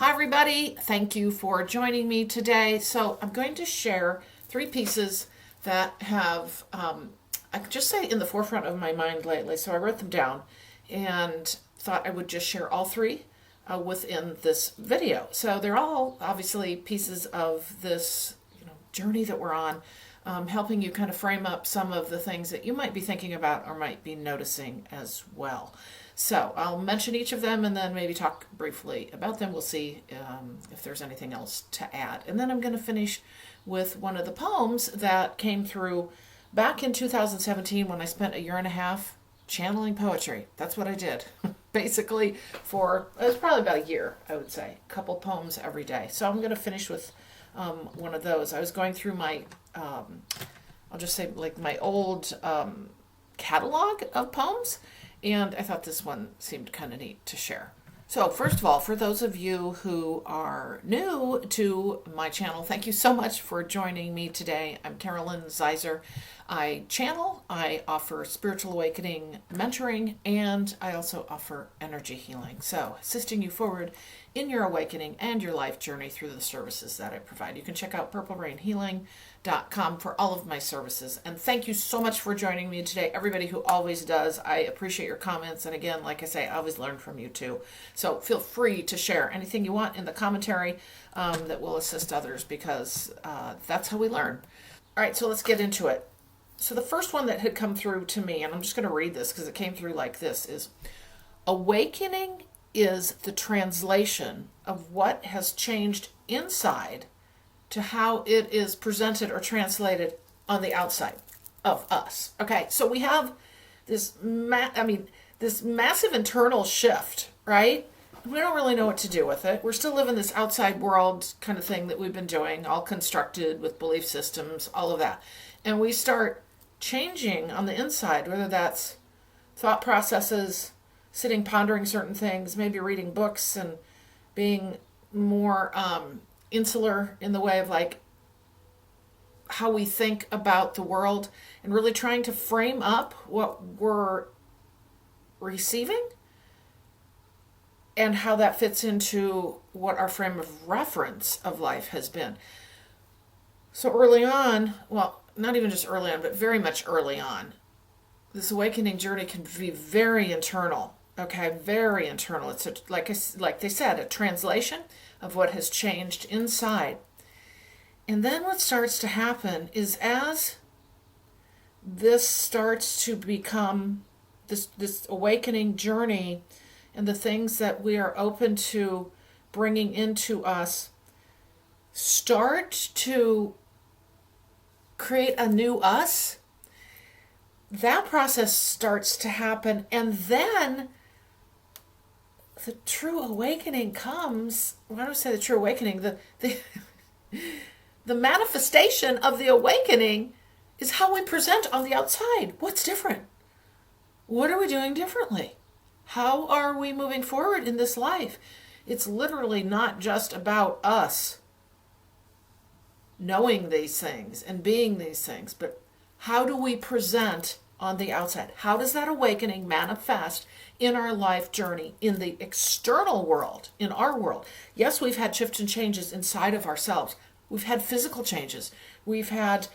Hi, everybody. Thank you for joining me today. So, I'm going to share three pieces that have, I could just say, in the forefront of my mind lately. So, I wrote them down and thought I would just share all three within this video. So, they're all obviously pieces of this journey that we're on, helping you kind of frame up some of the things that you might be thinking about or might be noticing as well. So I'll mention each of them and then maybe talk briefly about them. We'll see if there's anything else to add. And then I'm going to finish with one of the poems that came through back in 2017 when I spent a year and a half channeling poetry. That's what I did. Basically it was probably about a year, I would say. A couple poems every day. So I'm going to finish with one of those. I was going through my, I'll just say like my old catalog of poems, and I thought this one seemed kind of neat to share. So first of all, for those of you who are new to my channel, thank you so much for joining me today. I'm Carolyn Zaiser. I channel, I offer spiritual awakening mentoring, and I also offer energy healing. So assisting you forward in your awakening and your life journey through the services that I provide. You can check out purplerainhealing.com for all of my services. And thank you so much for joining me today. Everybody who always does, I appreciate your comments. And again, like I say, I always learn from you too. So feel free to share anything you want in the commentary that will assist others, because that's how we learn. All right, so let's get into it. So the first one that had come through to me, and I'm just going to read this because it came through like this, is awakening is the translation of what has changed inside to how it is presented or translated on the outside of us. Okay, so we have this massive internal shift, right? We don't really know what to do with it. We're still living this outside world kind of thing that we've been doing, all constructed with belief systems, all of that. And we start changing on the inside, whether that's thought processes, sitting pondering certain things, maybe reading books and being more insular in the way of like how we think about the world, and really trying to frame up what we're receiving and how that fits into what our frame of reference of life has been. So early on, well, not even just early on, but very much early on, this awakening journey can be very internal. Okay, very internal. It's like they said, a translation of what has changed inside. And then what starts to happen is, as this starts to become this awakening journey, and the things that we are open to bringing into us start to create a new us, that process starts to happen, and then the true awakening comes. Why do I say the true awakening? The manifestation of the awakening is how we present on the outside. What's different? What are we doing differently? How are we moving forward in this life? It's literally not just about us knowing these things and being these things, but how do we present on the outside? How does that awakening manifest in our life journey, in the external world, in our world? Yes, we've had shifts and changes inside of ourselves. We've had physical changes. We've had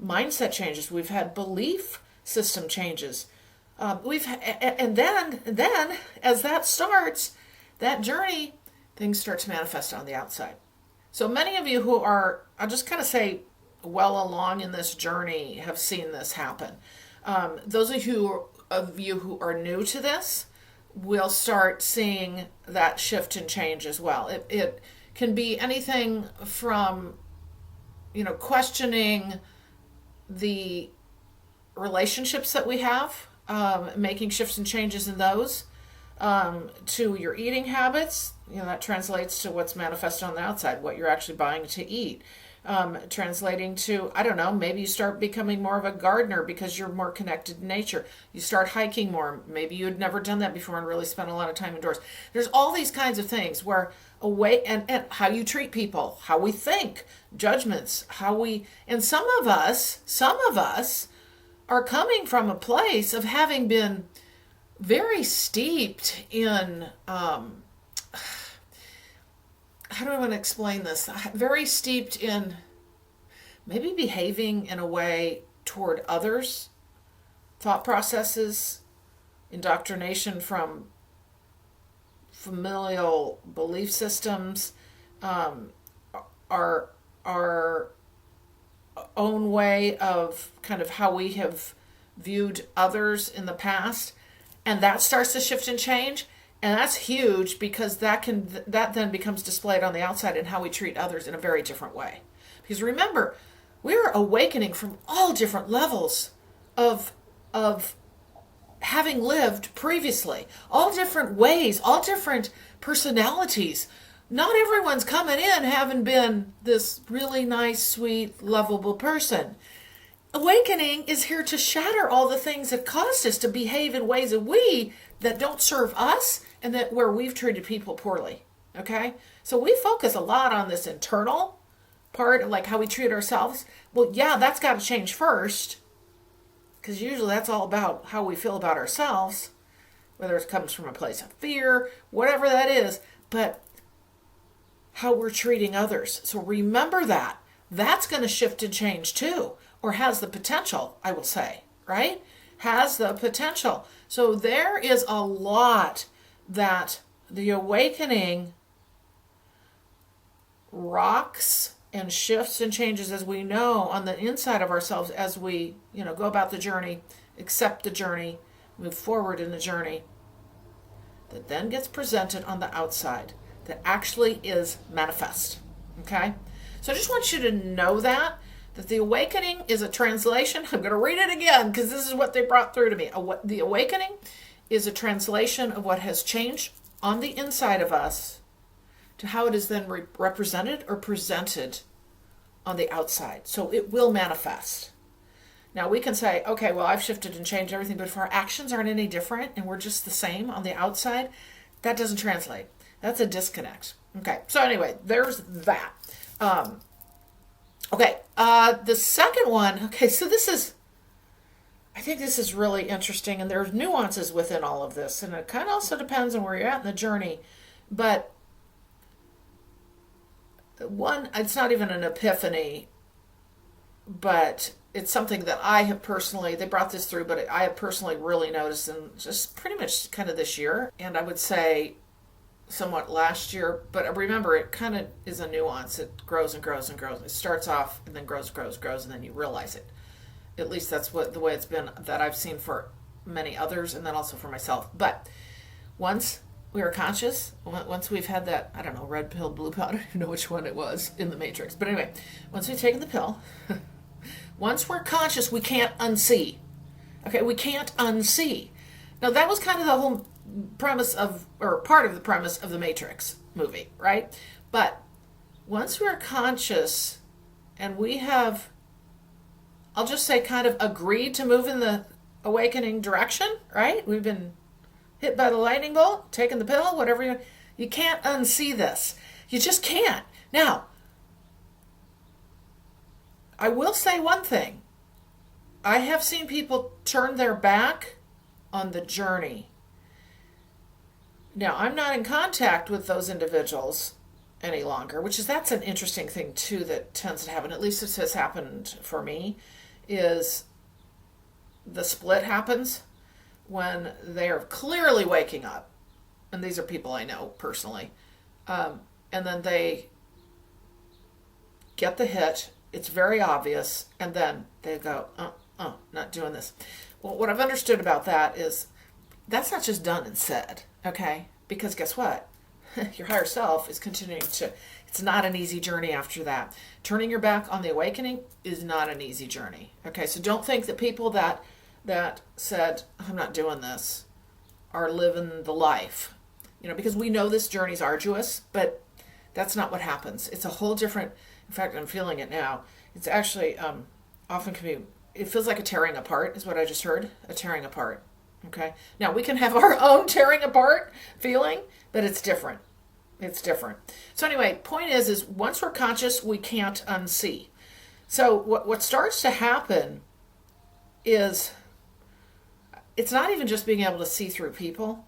mindset changes. We've had belief system changes. And then as that starts, that journey, things start to manifest on the outside. So many of you who are, I'll just kind of say, well along in this journey have seen this happen. Those of you who are new to this will start seeing that shift and change as well. It can be anything from, questioning the relationships that we have, making shifts and changes in those, to your eating habits. That translates to what's manifested on the outside, what you're actually buying to eat. Translating to, I don't know, maybe you start becoming more of a gardener because you're more connected to nature. You start hiking more. Maybe you had never done that before and really spent a lot of time indoors. There's all these kinds of things where and how you treat people, how we think, judgments, and some of us are coming from a place of having been very steeped in how do I want to explain this? Very steeped in maybe behaving in a way toward others, thought processes, indoctrination from familial belief systems, um, our our own way of kind of how we have viewed others in the past, and that starts to shift and change, and that's huge because that then becomes displayed on the outside in how we treat others in a very different way. Because remember, we're awakening from all different levels of having lived previously, all different ways, all different personalities. Not everyone's coming in having been this really nice, sweet, lovable person. Awakening is here to shatter all the things that caused us to behave in ways that don't serve us and that where we've treated people poorly. Okay? So we focus a lot on this internal part of like how we treat ourselves. Well, yeah, that's got to change first, because usually that's all about how we feel about ourselves, whether it comes from a place of fear, whatever that is, but how we're treating others. So remember that. That's going to shift and change too, or has the potential, I will say, right? Has the potential. So there is a lot that the awakening rocks and shifts and changes, as we know, on the inside of ourselves as we, go about the journey, accept the journey, move forward in the journey, that then gets presented on the outside, that actually is manifest. Okay? So I just want you to know that the awakening is a translation. I'm going to read it again because this is what they brought through to me. The awakening is a translation of what has changed on the inside of us to how it is then represented or presented on the outside. So it will manifest. Now we can say, okay, well, I've shifted and changed everything, but if our actions aren't any different and we're just the same on the outside, that doesn't translate. That's a disconnect. Okay, so anyway, there's that. The second one, so I think this is really interesting, and there's nuances within all of this, and it kind of also depends on where you're at in the journey, but one, it's not even an epiphany, but it's something that I have personally, they brought this through, but I have personally really noticed in just pretty much kind of this year, and I would say somewhat last year, but remember, it kind of is a nuance. It grows and grows and grows. It starts off and then grows, and then you realize it. At least that's the way it's been that I've seen for many others, and then also for myself. But once we are conscious, once we've had that, I don't know, red pill, blue pill, I don't even know which one it was in the Matrix. But anyway, once we've taken the pill, once we're conscious, we can't unsee. Okay, we can't unsee. Now that was kind of the whole premise of, or part of the premise of the Matrix movie, right? But once we're conscious and we have, I'll just say, kind of agreed to move in the awakening direction, right? We've been hit by the lightning bolt, taken the pill, whatever. You can't unsee this. You just can't. Now, I will say one thing. I have seen people turn their back on the journey. Now, I'm not in contact with those individuals any longer, that's an interesting thing too that tends to happen. At least this has happened for me, is the split happens when they are clearly waking up, and these are people I know personally, and then they get the hit, it's very obvious, and then they go, not doing this. Well, what I've understood about that is that's not just done and said, okay? Because guess what? Your higher self is continuing to, it's not an easy journey after that. Turning your back on the awakening is not an easy journey, okay? So don't think that people that said, I'm not doing this, are living the life, because we know this journey's arduous, but that's not what happens. It's a whole different, in fact, I'm feeling it now. It's actually often can be, it feels like a tearing apart is what I just heard, a tearing apart. Okay. Now we can have our own tearing apart feeling, but it's different. It's different. So anyway, point is once we're conscious, we can't unsee. So what starts to happen is it's not even just being able to see through people.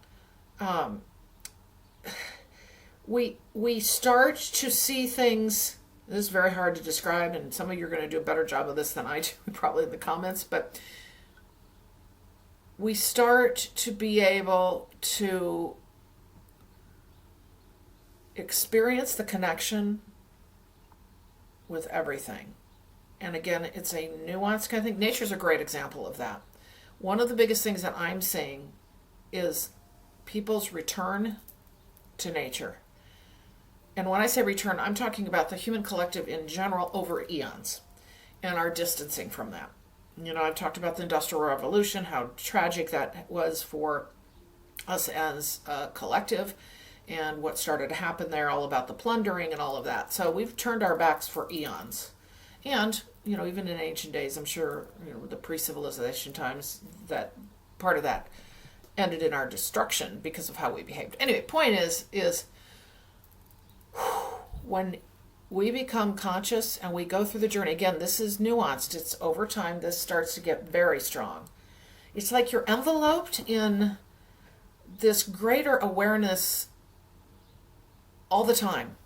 we start to see things. This is very hard to describe, and some of you are going to do a better job of this than I do, probably in the comments, but we start to be able to experience the connection with everything. And again, it's a nuanced kind of thing. Nature's a great example of that. One of the biggest things that I'm seeing is people's return to nature. And when I say return, I'm talking about the human collective in general over eons and our distancing from that. You know, I've talked about the Industrial Revolution, how tragic that was for us as a collective, and what started to happen there, all about the plundering and all of that. So we've turned our backs for eons. And, you know, even in ancient days, I'm sure, you know, the pre-civilization times, that part of that ended in our destruction because of how we behaved. Anyway, point is when we become conscious and we go through the journey, again, this is nuanced. It's over time, this starts to get very strong. It's like you're enveloped in this greater awareness all the time.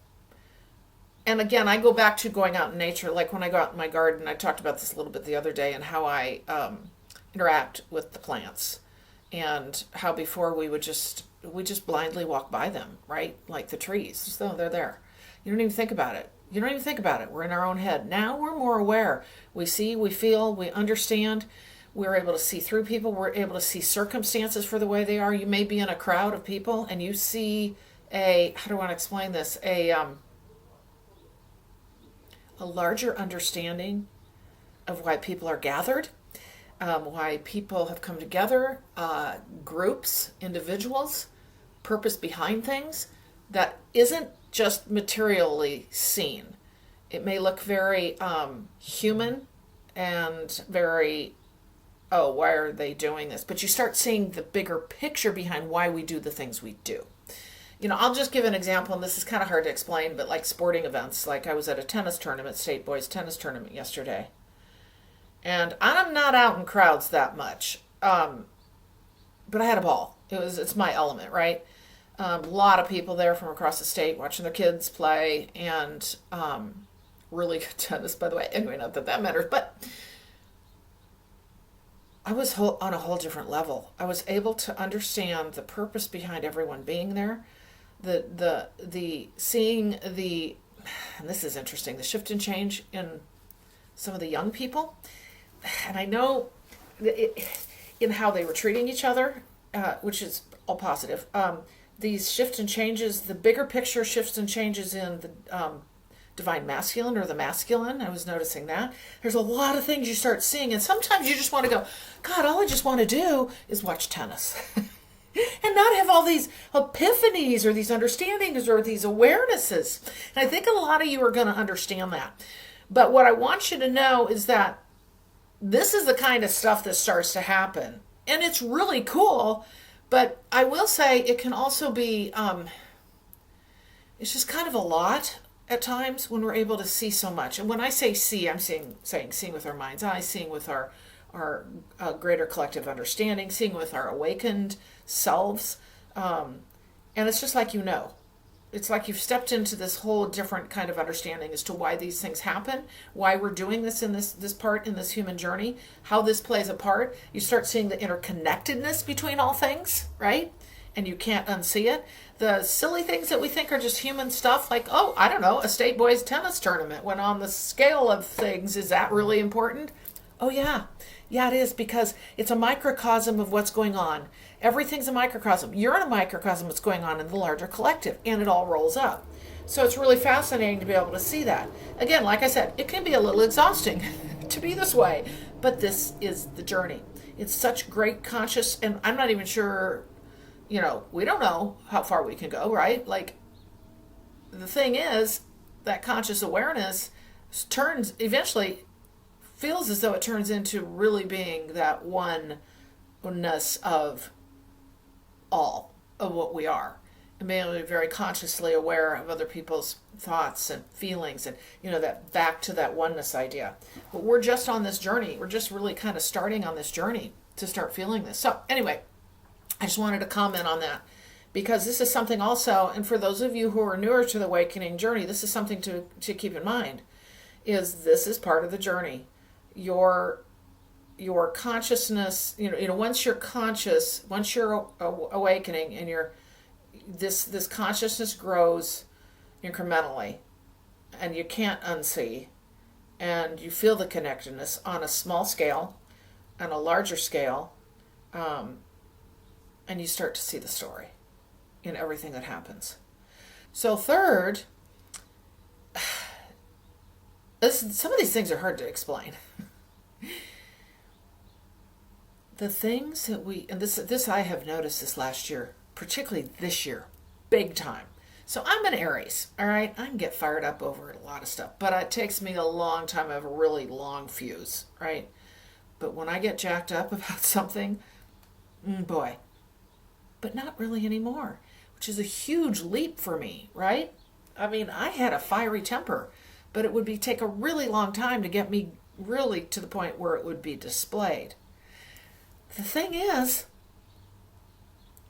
And again, I go back to going out in nature, like when I go out in my garden. I talked about this a little bit the other day, and how I interact with the plants, and how before we just blindly walk by them, right? Like the trees, so they're there. You don't even think about it. We're in our own head. Now we're more aware. We see, we feel, we understand. We're able to see through people. We're able to see circumstances for the way they are. You may be in a crowd of people and you see how do I want to explain this? A larger understanding of why people are gathered, why people have come together, groups, individuals, purpose behind things that isn't just materially seen. It may look very human and very, oh, why are they doing this? But you start seeing the bigger picture behind why we do the things we do. You know, I'll just give an example, and this is kind of hard to explain, but like sporting events, like I was at a tennis tournament, state boys tennis tournament yesterday. And I'm not out in crowds that much, but I had a ball. It's my element, right? A lot of people there from across the state watching their kids play, and really good tennis, by the way. Anyway, not that that matters, but I was on a whole different level. I was able to understand the purpose behind everyone being there, the seeing the, and this is interesting, the shift and change in some of the young people, and I know in how they were treating each other, which is all positive. These shifts and changes, the bigger picture shifts and changes in the divine masculine or the masculine. I was noticing that. There's a lot of things you start seeing, and sometimes you just want to go, God, all I just want to do is watch tennis. And not have all these epiphanies or these understandings or these awarenesses. And I think a lot of you are going to understand that. But what I want you to know is that this is the kind of stuff that starts to happen. And it's really cool. But I will say it can also be, it's just kind of a lot at times when we're able to see so much. And when I say see, I'm saying seeing with our mind's eye, seeing with our greater collective understanding, seeing with our awakened selves. And it's just like, you know, it's like you've stepped into this whole different kind of understanding as to why these things happen, why we're doing this in this part in this human journey, how this plays a part. You start seeing the interconnectedness between all things, right? And you can't unsee it. The silly things that we think are just human stuff, like, oh, I don't know, a state boys tennis tournament, when on the scale of things, is that really important? Oh, yeah. Yeah, it is, because it's a microcosm of what's going on. Everything's a microcosm. You're in a microcosm of what's going on in the larger collective, and it all rolls up. So it's really fascinating to be able to see that. Again, like I said, it can be a little exhausting to be this way, but this is the journey. It's such great conscious, and I'm not even sure, you know, we don't know how far we can go, right? Like, the thing is, that conscious awareness turns, eventually, feels as though it turns into really being that oneness of all of what we are, and being able to be very consciously aware of other people's thoughts and feelings, and, you know, that back to that oneness idea. But we're just on this journey. We're just really kind of starting on this journey to start feeling this. So anyway, I just wanted to comment on that, Because this is something also, and for those of you who are newer to the awakening journey, this is something to keep in mind, is this is part of the journey. Your consciousness, once you're conscious, once you're awakening, and this consciousness grows incrementally, and you can't unsee, and you feel the connectedness on a small scale, on a larger scale, and you start to see the story in everything that happens. So third, some of these things are hard to explain. The things that and this I have noticed this last year, particularly this year, big time. So I'm an Aries, all right? I can get fired up over a lot of stuff, but it takes me a long time. I have a really long fuse, right? But when I get jacked up about something, boy, but not really anymore, which is a huge leap for me, right? I mean, I had a fiery temper, but it would take a really long time to get me really to the point where it would be displayed. The thing is,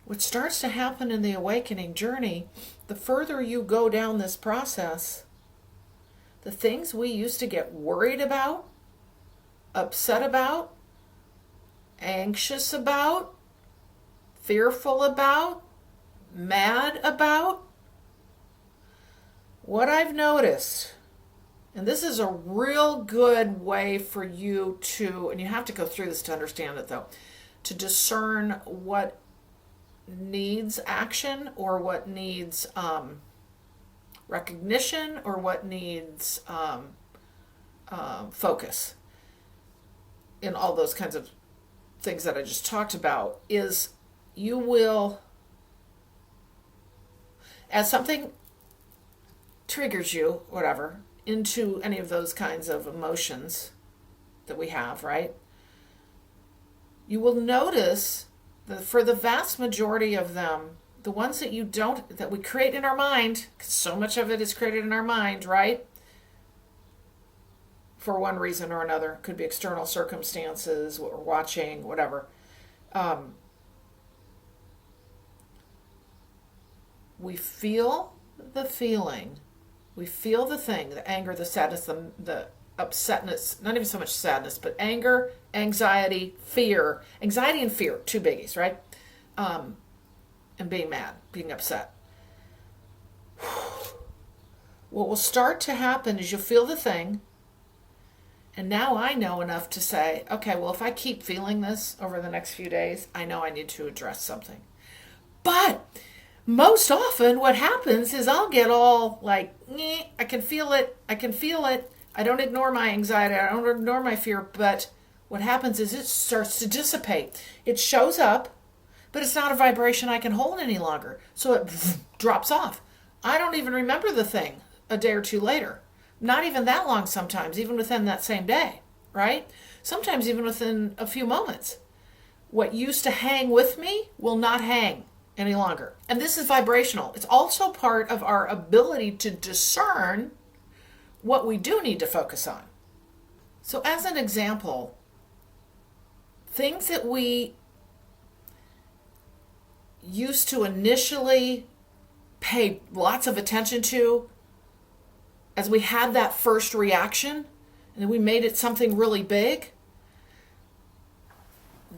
what starts to happen in the awakening journey, the further you go down this process, the things we used to get worried about, upset about, anxious about, fearful about, mad about, what I've noticed, and this is a real good way for you to, and you have to go through this to understand it though, to discern what needs action or what needs recognition or what needs focus in all those kinds of things that I just talked about, is you will, as something triggers you, whatever, into any of those kinds of emotions that we have, right? You will notice that for the vast majority of them, the ones that that we create in our mind, because so much of it is created in our mind, right? For one reason or another, could be external circumstances, what we're watching, whatever. We feel the feeling, we feel the thing, the anger, the sadness, the upsetness, not even so much sadness, but anger, anxiety, fear. Anxiety and fear, two biggies, right? And being mad, being upset. What will start to happen is you'll feel the thing, and now I know enough to say, okay, well, if I keep feeling this over the next few days, I know I need to address something. But most often what happens is I'll get all like, I can feel it. I don't ignore my anxiety. I don't ignore my fear. But what happens is it starts to dissipate. It shows up, but it's not a vibration I can hold any longer. So it drops off. I don't even remember the thing a day or two later. Not even that long sometimes, even within that same day, right? Sometimes even within a few moments. What used to hang with me will not hang any longer. And this is vibrational. It's also part of our ability to discern what we do need to focus on. So as an example, things that we used to initially pay lots of attention to as we had that first reaction and then we made it something really big,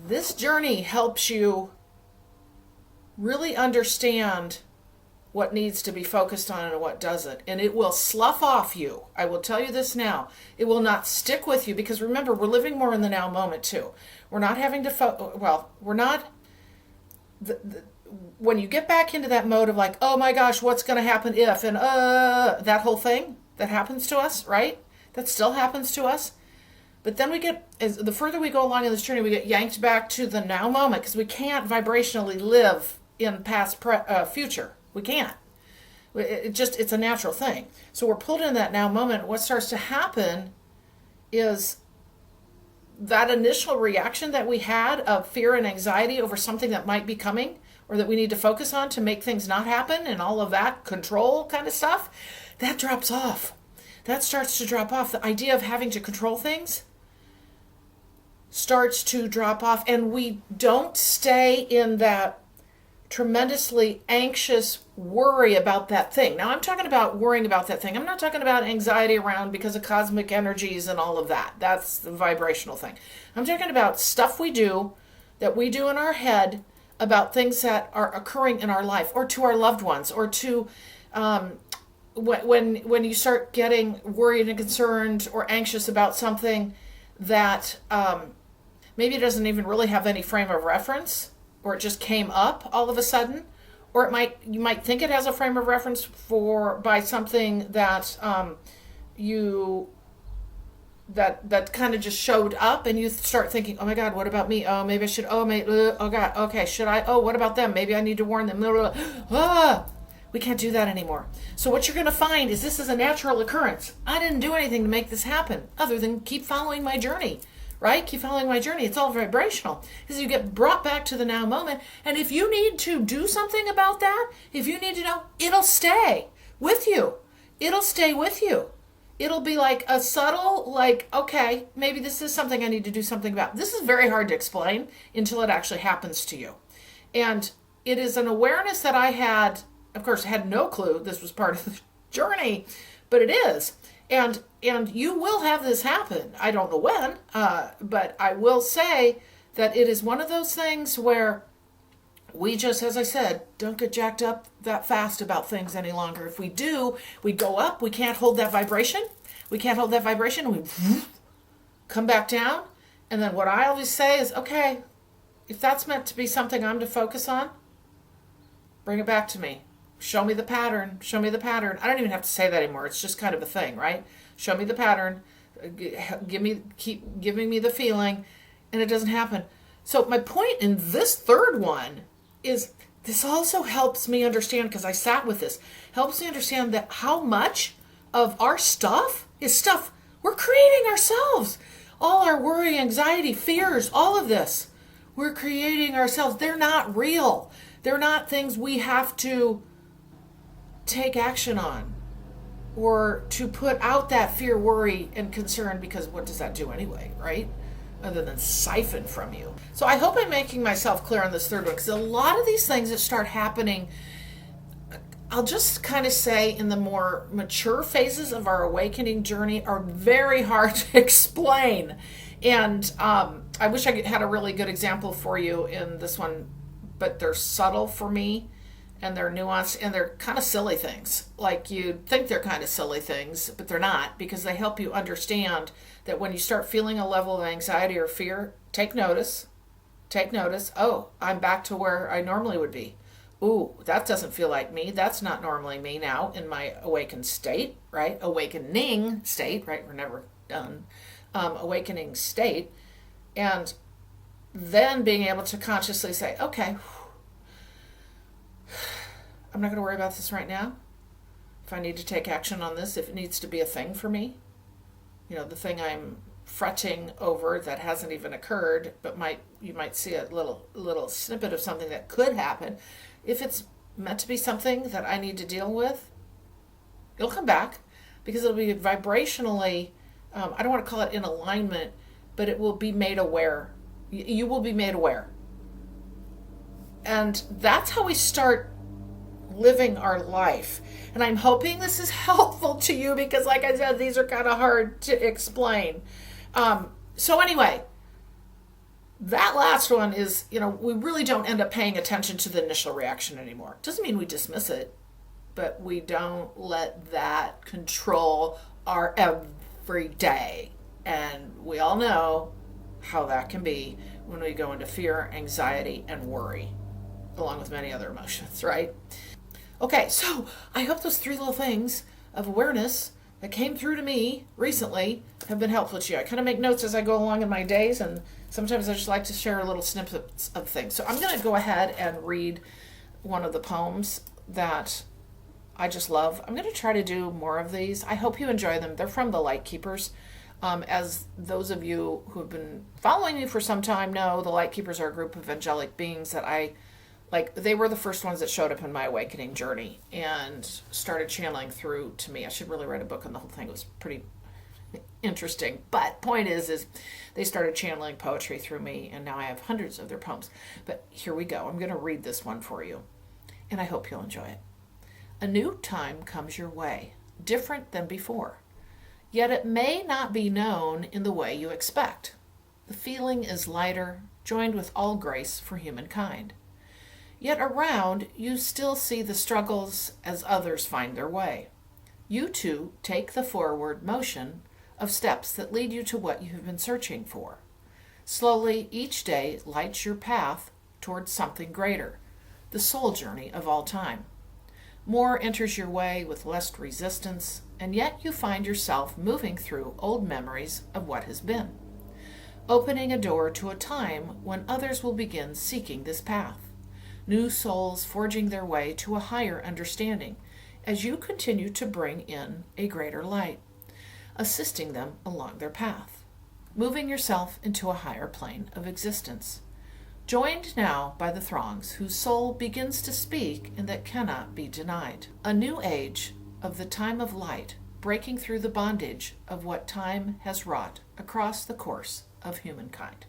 this journey helps you really understand what needs to be focused on and what doesn't. And it will slough off you. I will tell you this now. It will not stick with you because remember, we're living more in the now moment too. We're not having to, when you get back into that mode of like, oh my gosh, what's going to happen if, and that whole thing that happens to us, right? That still happens to us. But then the further we go along in this journey, we get yanked back to the now moment because we can't vibrationally live in past, future. We can't. It's a natural thing. So we're pulled in that now moment. What starts to happen is that initial reaction that we had of fear and anxiety over something that might be coming or that we need to focus on to make things not happen and all of that control kind of stuff, that drops off. That starts to drop off. The idea of having to control things starts to drop off, and we don't stay in that tremendously anxious worry about that thing. Now, I'm talking about worrying about that thing. I'm not talking about anxiety around because of cosmic energies and all of that. That's the vibrational thing. I'm talking about stuff that we do in our head about things that are occurring in our life or to our loved ones or to when you start getting worried and concerned or anxious about something that maybe it doesn't even really have any frame of reference, or it just came up all of a sudden, or you might think it has a frame of reference by something that that kind of just showed up, and you start thinking, oh my God, what about me? Oh, maybe I should. Oh, oh God, okay, should I? Oh, what about them? Maybe I need to warn them. Ah, we can't do that anymore. So what you're going to find is this is a natural occurrence. I didn't do anything to make this happen other than keep following my journey. Right? Keep following my journey. It's all vibrational. Because you get brought back to the now moment. And if you need to do something about that, if you need to know, it'll stay with you. It'll stay with you. It'll be like a subtle, okay, maybe this is something I need to do something about. This is very hard to explain until it actually happens to you. And it is an awareness that I had, of course, had no clue this was part of the journey, but it is. And you will have this happen. I don't know when, but I will say that it is one of those things where we just, as I said, don't get jacked up that fast about things any longer. If we do, we go up. We can't hold that vibration. We can't hold that vibration. And we come back down. And then what I always say is, okay, if that's meant to be something I'm to focus on, bring it back to me. Show me the pattern. Show me the pattern. I don't even have to say that anymore. It's just kind of a thing, right? Show me the pattern. Keep giving me the feeling, and it doesn't happen. So my point in this third one is this also helps me understand, because I sat with this, helps me understand that how much of our stuff is stuff we're creating ourselves. All our worry, anxiety, fears, all of this, we're creating ourselves. They're not real. They're not things we have to take action on or to put out that fear, worry, and concern, because what does that do anyway, right? Other than siphon from you. So I hope I'm making myself clear on this third one, because a lot of these things that start happening, I'll just kind of say in the more mature phases of our awakening journey, are very hard to explain. And I wish I had a really good example for you in this one, but they're subtle for me. And they're nuanced, and they're kind of silly things. Like you'd think they're kind of silly things, but they're not, because they help you understand that when you start feeling a level of anxiety or fear, take notice. Take notice. Oh, I'm back to where I normally would be. Ooh, that doesn't feel like me. That's not normally me now in my awakened state, right? Awakening state, right? We're never done. Awakening state. And then being able to consciously say, okay, I'm not going to worry about this right now. If I need to take action on this, if it needs to be a thing for me, the thing I'm fretting over that hasn't even occurred, but you might see a little snippet of something that could happen. If it's meant to be something that I need to deal with, it'll come back, because it'll be vibrationally, I don't want to call it in alignment, but it will be made aware. You will be made aware. And that's how we start living our life. And I'm hoping this is helpful to you, because like I said, these are kind of hard to explain. So anyway, that last one is, we really don't end up paying attention to the initial reaction anymore. Doesn't mean we dismiss it, but we don't let that control our everyday. And we all know how that can be when we go into fear, anxiety, and worry, along with many other emotions, right? Okay, so I hope those three little things of awareness that came through to me recently have been helpful to you. I kind of make notes as I go along in my days, and sometimes I just like to share little snippets of things. So I'm going to go ahead and read one of the poems that I just love. I'm going to try to do more of these. I hope you enjoy them. They're from the Light Keepers. As those of you who have been following me for some time know, the Light Keepers are a group of angelic beings that they were the first ones that showed up in my awakening journey and started channeling through to me. I should really write a book on the whole thing. It was pretty interesting. But point is they started channeling poetry through me, and now I have hundreds of their poems. But here we go. I'm going to read this one for you, and I hope you'll enjoy it. A new time comes your way, different than before. Yet it may not be known in the way you expect. The feeling is lighter, joined with all grace for humankind. Yet around, you still see the struggles as others find their way. You too take the forward motion of steps that lead you to what you have been searching for. Slowly, each day lights your path towards something greater, the soul journey of all time. More enters your way with less resistance, and yet you find yourself moving through old memories of what has been, opening a door to a time when others will begin seeking this path. New souls forging their way to a higher understanding as you continue to bring in a greater light, assisting them along their path, moving yourself into a higher plane of existence. Joined now by the throngs whose soul begins to speak and that cannot be denied. A new age of the time of light, breaking through the bondage of what time has wrought across the course of humankind.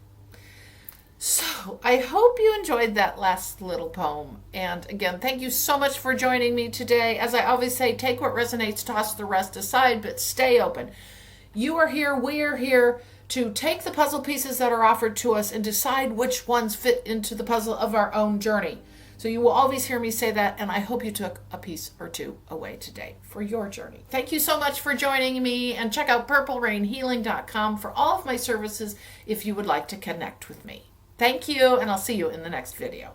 So, I hope you enjoyed that last little poem. And again, thank you so much for joining me today. As I always say, take what resonates, toss the rest aside, but stay open. You are here, we are here to take the puzzle pieces that are offered to us and decide which ones fit into the puzzle of our own journey. So you will always hear me say that, and I hope you took a piece or two away today for your journey. Thank you so much for joining me, and check out purplerainhealing.com for all of my services if you would like to connect with me. Thank you, and I'll see you in the next video.